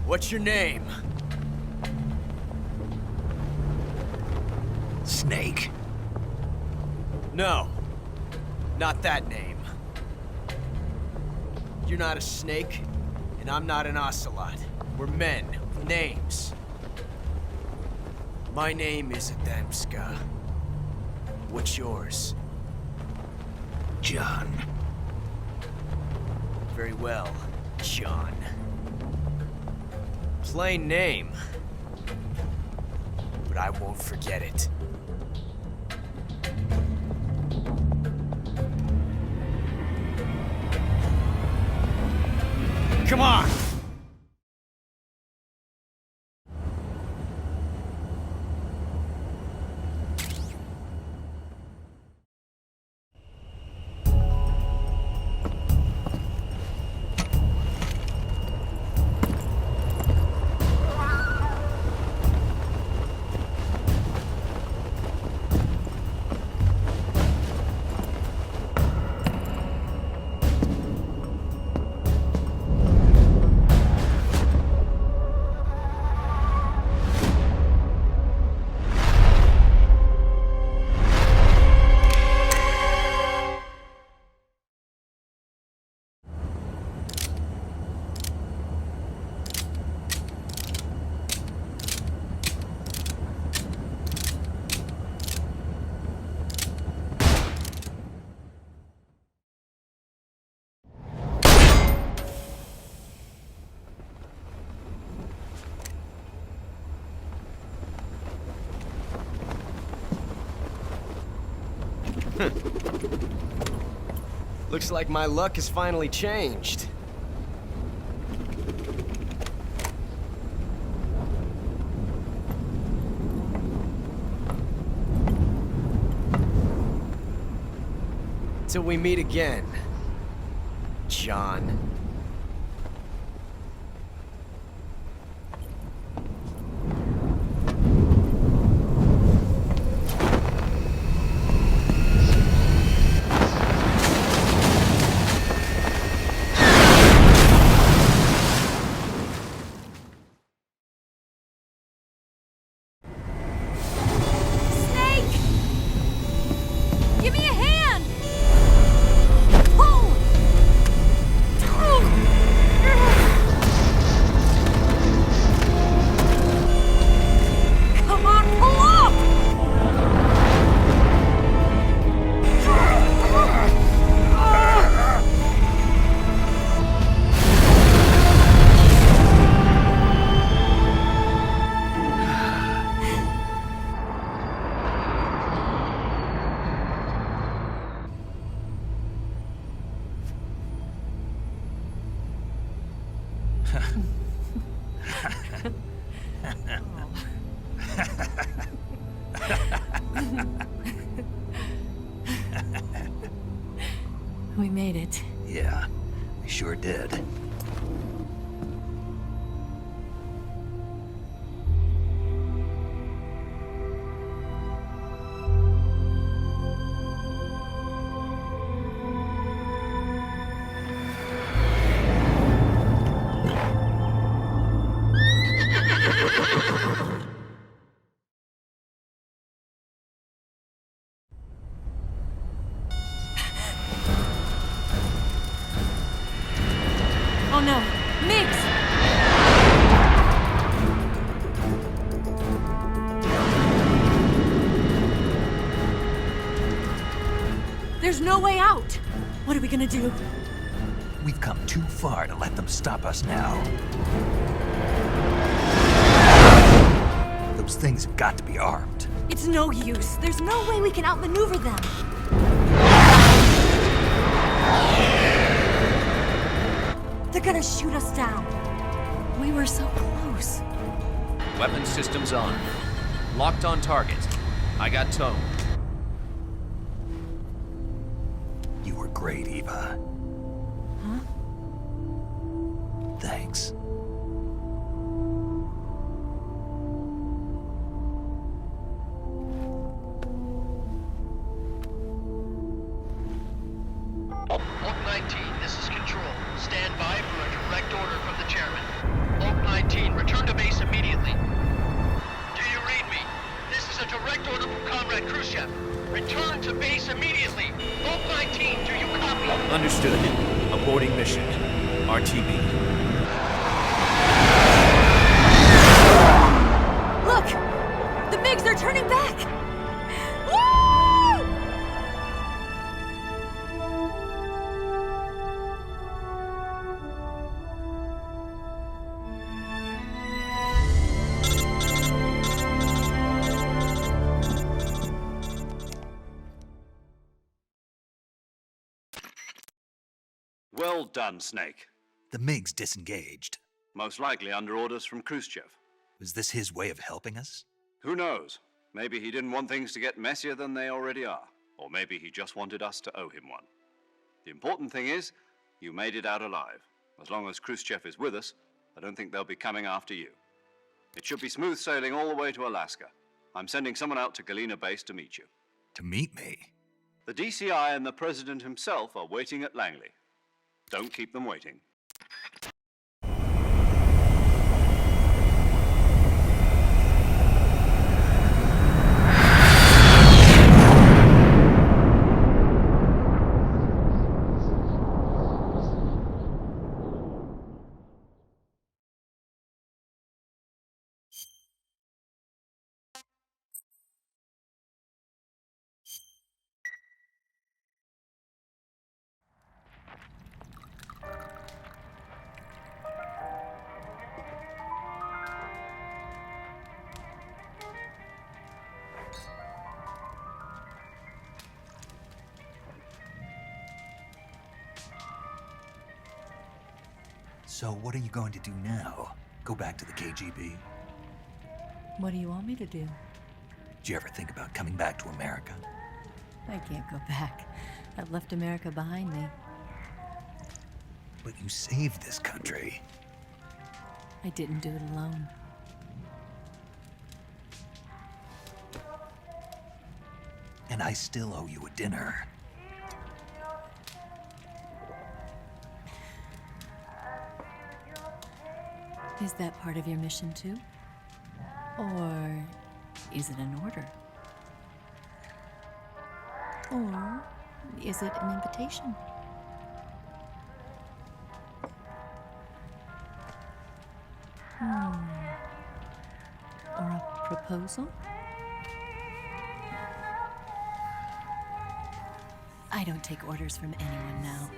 What's your name? Snake. No. Not that name. You're not a snake, and I'm not an ocelot. We're men with names. My name is Adamska. What's yours? John. Very well, John. Plain name. But I won't forget it. Come on! Looks like my luck has finally changed. Till we meet again, John. We made it. Yeah, we sure did. Oh no, Migs! There's no way out! What are we gonna do? We've come too far to let them stop us now. Those things have got to be armed. It's no use. There's no way we can outmaneuver them. They're gonna shoot us down. We were so close. Weapon systems on. Locked on target. I got towed. You were great, Eva. Huh? Thanks. Oak 19, this is Control. Stand by for a direct order from the chairman. Oak 19, Starting mission. RTB. Look! The MiGs are turning back! Woo! Well done, Snake. The MiGs disengaged. Most likely under orders from Khrushchev. Was this his way of helping us? Who knows? Maybe he didn't want things to get messier than they already are. Or maybe he just wanted us to owe him one. The important thing is, you made it out alive. As long as Khrushchev is with us, I don't think they'll be coming after you. It should be smooth sailing all the way to Alaska. I'm sending someone out to Galena Base to meet you. To meet me? The DCI and the President himself are waiting at Langley. Don't keep them waiting. So what are you going to do now? Go back to the KGB? What do you want me to do? Did you ever think about coming back to America? I can't go back. I've left America behind me. But you saved this country. I didn't do it alone. And I still owe you a dinner. Is that part of your mission too? Or is it an order? Or is it an invitation? Or a proposal? I don't take orders from anyone now.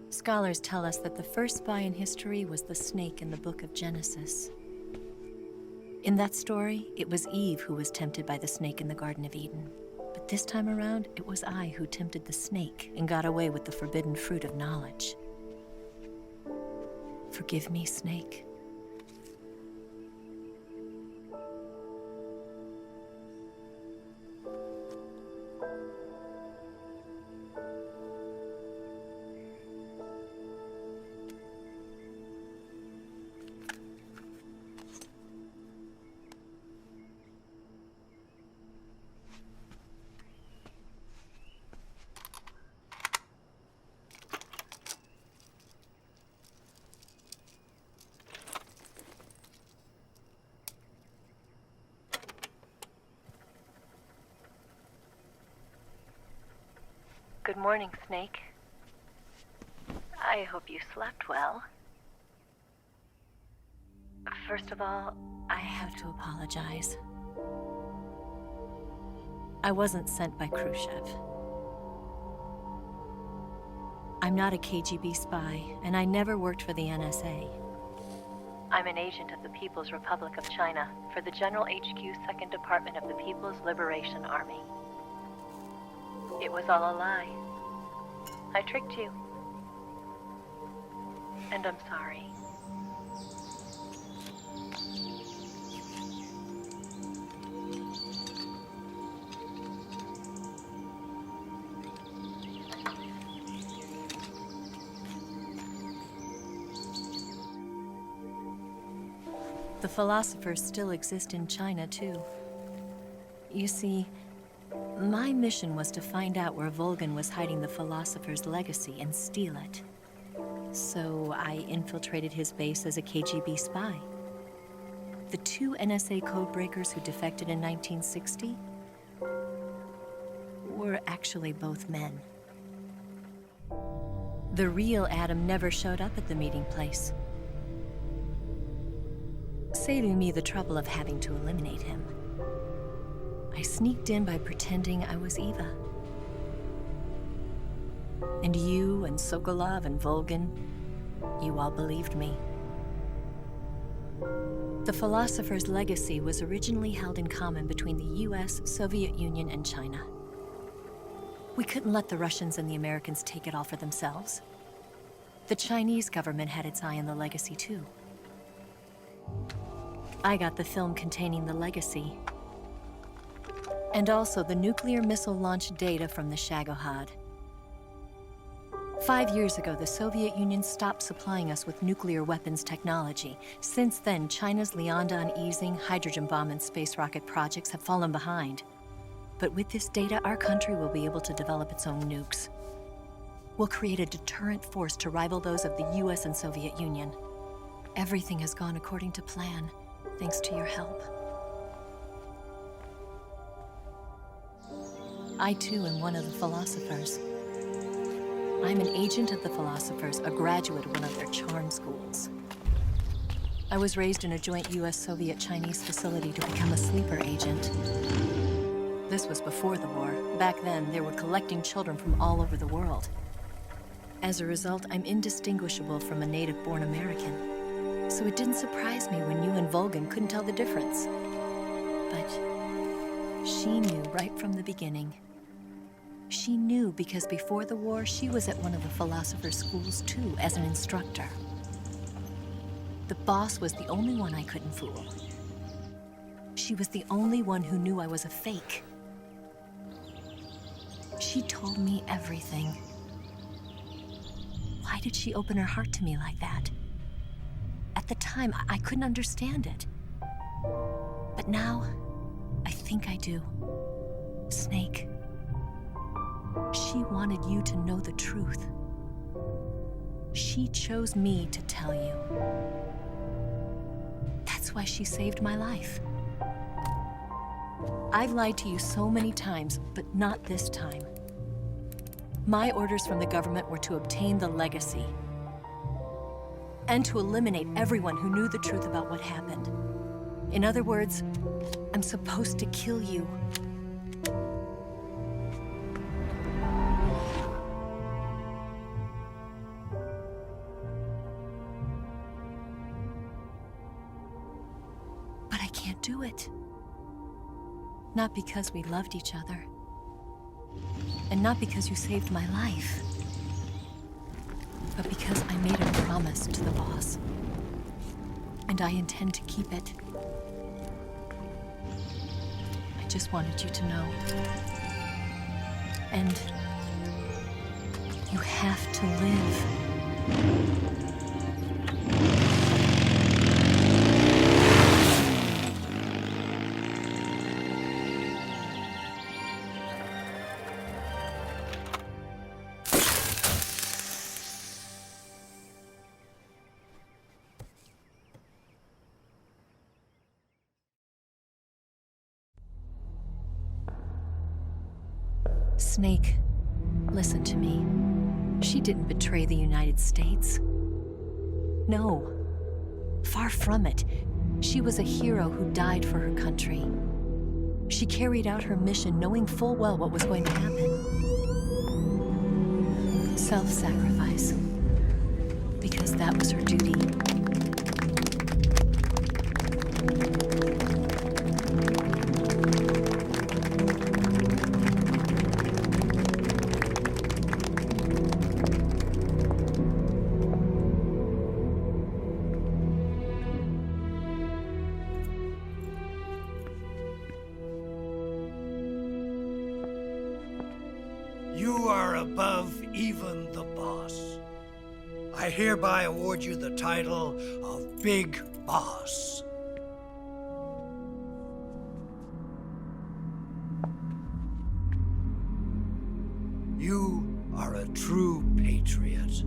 Scholars tell us that the first spy in history was the snake in the book of Genesis. In that story, it was Eve who was tempted by the snake in the Garden of Eden. But this time around, it was I who tempted the snake and got away with the forbidden fruit of knowledge. Forgive me, Snake. Good morning, Snake. I hope you slept well. First of all, I have to apologize. I wasn't sent by Khrushchev. I'm not a KGB spy, and I never worked for the NSA. I'm an agent of the People's Republic of China for the General HQ 2nd Department of the People's Liberation Army. It was all a lie. I tricked you. And I'm sorry. The philosophers still exist in China, too. You see, my mission was to find out where Volgan was hiding the philosopher's legacy and steal it. So I infiltrated his base as a KGB spy. The 2 NSA codebreakers who defected in 1960 were actually both men. The real Adam never showed up at the meeting place, saving me the trouble of having to eliminate him. I sneaked in by pretending I was Eva. And you and Sokolov and Volgan, you all believed me. The philosopher's legacy was originally held in common between the US, Soviet Union, and China. We couldn't let the Russians and the Americans take it all for themselves. The Chinese government had its eye on the legacy, too. I got the film containing the legacy, and also the nuclear missile launch data from the Shagohod. 5 years ago, the Soviet Union stopped supplying us with nuclear weapons technology. Since then, China's Liandon easing, hydrogen bomb, and space rocket projects have fallen behind. But with this data, our country will be able to develop its own nukes. We'll create a deterrent force to rival those of the US and Soviet Union. Everything has gone according to plan, thanks to your help. I too am one of the philosophers. I'm an agent of the philosophers, a graduate of one of their charm schools. I was raised in a joint US-Soviet-Chinese facility to become a sleeper agent. This was before the war. Back then, they were collecting children from all over the world. As a result, I'm indistinguishable from a native-born American. So it didn't surprise me when you and Volgan couldn't tell the difference. But she knew right from the beginning. She knew because before the war, she was at one of the philosopher's schools too, as an instructor. The boss was the only one I couldn't fool. She was the only one who knew I was a fake. She told me everything. Why did she open her heart to me like that? At the time, I couldn't understand it. But now, I think I do. Snake. She wanted you to know the truth. She chose me to tell you. That's why she saved my life. I've lied to you so many times, but not this time. My orders from the government were to obtain the legacy and to eliminate everyone who knew the truth about what happened. In other words, I'm supposed to kill you. But I can't do it. Not because we loved each other. And not because you saved my life. But because I made a promise to the boss. And I intend to keep it. I just wanted you to know. And you have to live. Snake, Listen to me. She didn't betray the United States. No. Far from it. She was a hero who died for her country. She carried out her mission knowing full well what was going to happen. Self-sacrifice. Because that was her duty. You are above even the boss. I hereby award you the title of Big Boss. You are a true patriot.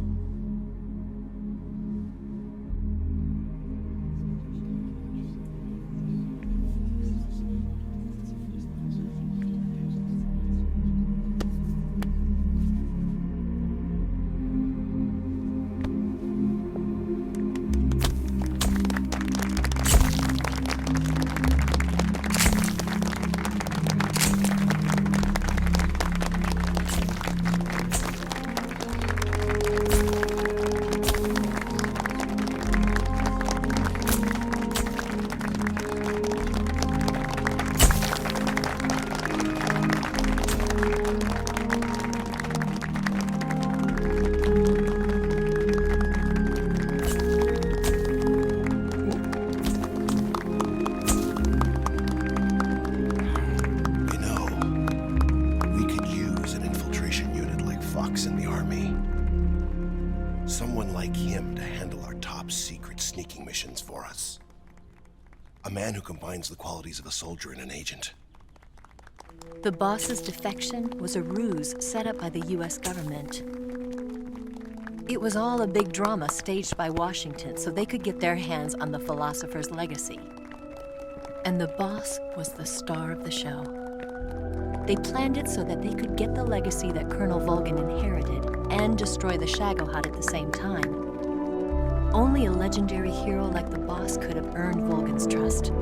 In the army. Someone like him to handle our top secret sneaking missions for us. A man who combines the qualities of a soldier and an agent. The boss's defection was a ruse set up by the US government. It was all a big drama staged by Washington so they could get their hands on the philosopher's legacy. And the boss was the star of the show. They planned it so that they could get the legacy that Colonel Volgin inherited and destroy the Shagohod at the same time. Only a legendary hero like the boss could have earned Volgin's trust.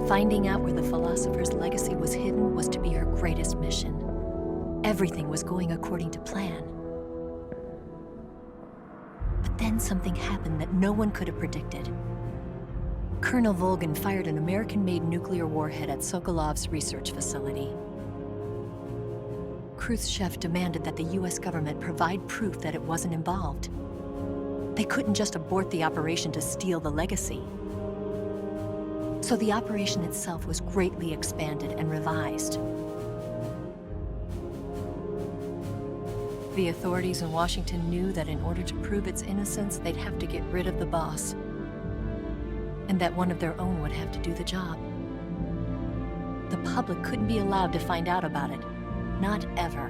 Finding out where the philosopher's legacy was hidden was to be her greatest mission. Everything was going according to plan. But then something happened that no one could have predicted. Colonel Volgin fired an American-made nuclear warhead at Sokolov's research facility. Khrushchev demanded that the US government provide proof that it wasn't involved. They couldn't just abort the operation to steal the legacy. So the operation itself was greatly expanded and revised. The authorities in Washington knew that in order to prove its innocence, they'd have to get rid of the boss, and that one of their own would have to do the job. The public couldn't be allowed to find out about it. Not ever.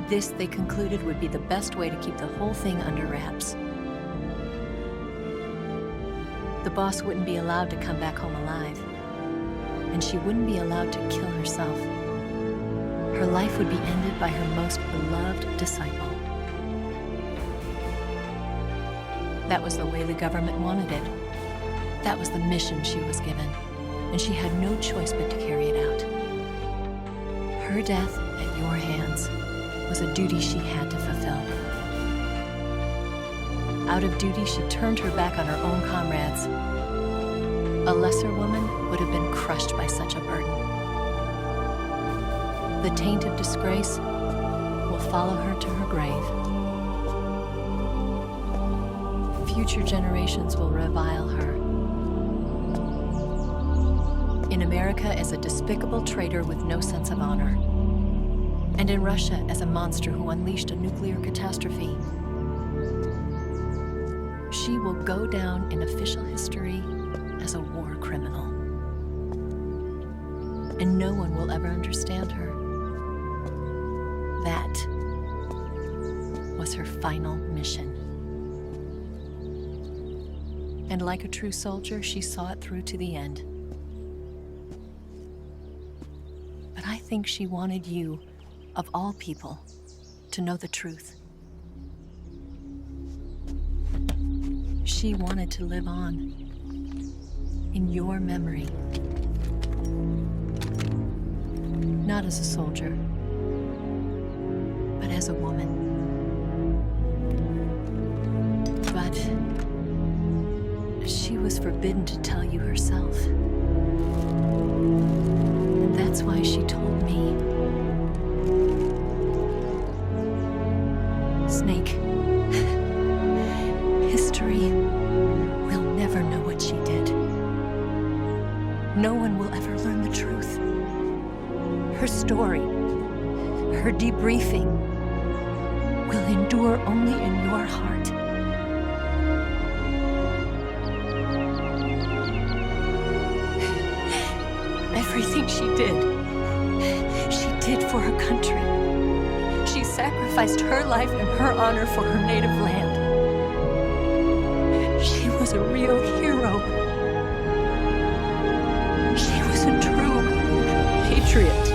This, they concluded, would be the best way to keep the whole thing under wraps. The boss wouldn't be allowed to come back home alive, and she wouldn't be allowed to kill herself. Her life would be ended by her most beloved disciple. That was the way the government wanted it. That was the mission she was given, and she had no choice but to carry it out. Her death at your hands was a duty she had to fulfill. Out of duty, she turned her back on her own comrades. A lesser woman would have been crushed by such a burden. The taint of disgrace will follow her to her grave. Future generations will revile her. In America as a despicable traitor with no sense of honor. And in Russia as a monster who unleashed a nuclear catastrophe. She will go down in official history as a war criminal. And no one will ever understand her. That was her final mission. And like a true soldier, she saw it through to the end. But I think she wanted you of all people, to know the truth. She wanted to live on in your memory. Not as a soldier, but as a woman. But she was forbidden to tell you herself. And that's why she told me. Snake, history will never know what she did. No one will ever learn the truth. Her story, her debriefing, will endure only in your heart. Everything she did for her country. She sacrificed her life and her honor for her native land. She was a real hero. She was a true patriot.